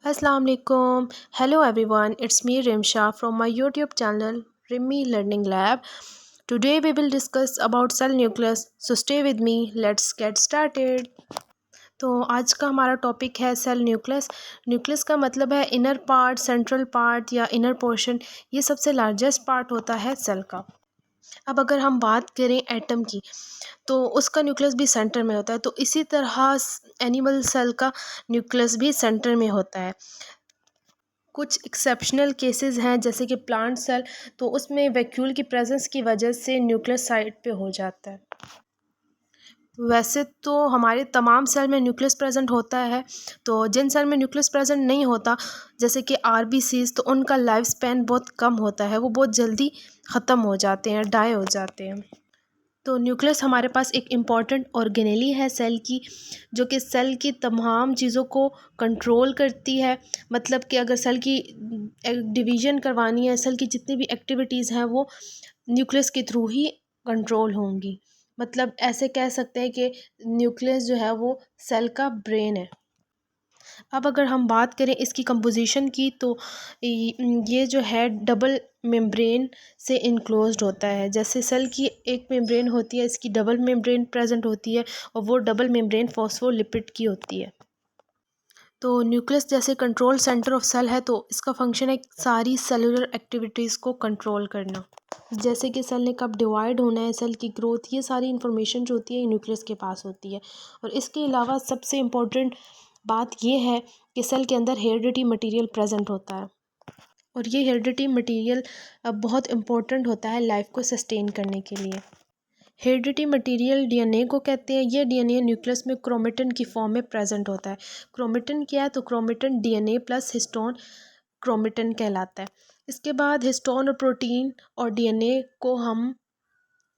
Assalamu alaikum. Hello everyone. It's me Rimsha from my YouTube channel Rimmy Learning Lab. Today we will discuss about cell nucleus. So stay with me. Let's get started. तो आज का हमारा topic है cell nucleus. Nucleus का मतलब है inner part, central part या inner portion. ये सबसे लार्जेस्ट पार्ट होता है सेल का। अब अगर हम बात करें एटम की, तो उसका न्यूक्लियस भी सेंटर में होता है। तो इसी तरह एनिमल सेल का न्यूक्लियस भी सेंटर में होता है। कुछ एक्सेप्शनल केसेस हैं जैसे कि प्लांट सेल, तो उसमें वैक्यूल की प्रेजेंस की वजह से न्यूक्लियस साइड पे हो जाता है। वैसे तो हमारे तमाम सेल में न्यूक्लियस प्रेजेंट होता है। तो जिन सेल में न्यूक्लियस प्रेजेंट नहीं होता, जैसे कि आरबीसीज, तो उनका लाइफ स्पैन बहुत कम होता है, वो बहुत जल्दी ख़त्म हो जाते हैं, डाई हो जाते हैं। तो न्यूक्लियस हमारे पास एक इम्पॉर्टेंट ऑर्गेनेली है सेल की, जो कि सेल की तमाम चीज़ों को कंट्रोल करती है। मतलब कि अगर सेल की डिवीज़न करवानी है, सेल की जितनी भी एक्टिविटीज़ हैं वो न्यूक्लियस के थ्रू ही कंट्रोल होंगी। मतलब ऐसे कह सकते हैं कि न्यूक्लियस जो है वो सेल का ब्रेन है। अब अगर हम बात करें इसकी कंपोजिशन की, तो ये जो है डबल मेम्ब्रेन से इनक्लोज्ड होता है। जैसे सेल की एक मेम्ब्रेन होती है, इसकी डबल मेम्ब्रेन प्रेजेंट होती है, और वो डबल मेम्ब्रेन फॉस्फोलिपिड की होती है। तो न्यूक्लियस जैसे कंट्रोल सेंटर ऑफ सेल है, तो इसका फंक्शन है सारी सेलुलर एक्टिविटीज़ को कंट्रोल करना। जैसे कि सेल ने कब डिवाइड होना है, सेल की ग्रोथ, ये सारी इंफॉर्मेशन जो होती है ये न्यूक्लियस के पास होती है। और इसके अलावा सबसे इम्पोर्टेंट बात ये है कि सेल के अंदर हेरिडिटी मटेरियल प्रेजेंट होता है, और ये हेरिडिटी मटेरियल बहुत इम्पोर्टेंट होता है लाइफ को सस्टेन करने के लिए। हेरिडिटी मटेरियल डीएनए को कहते हैं। ये डीएनए न्यूक्लियस में क्रोमेटिन की फॉर्म में प्रेजेंट होता है। क्रोमेटिन क्या है? तो chromatin DNA plus histone chromatin कहलाता है। इसके बाद हिस्टोन और प्रोटीन और डीएनए को हम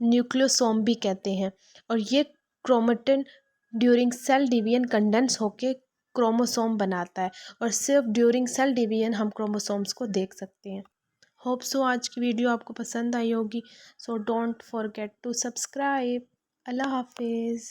न्यूक्लियोसोम भी कहते हैं, और ये chromatin during cell division condense होके क्रोमोसोम बनाता है, और सिर्फ ड्यूरिंग सेल डिवीजन हम क्रोमोसोम्स को देख सकते हैं। होप सो आज की वीडियो आपको पसंद आई होगी। So don't forget to subscribe. अल्लाह हाफिज़।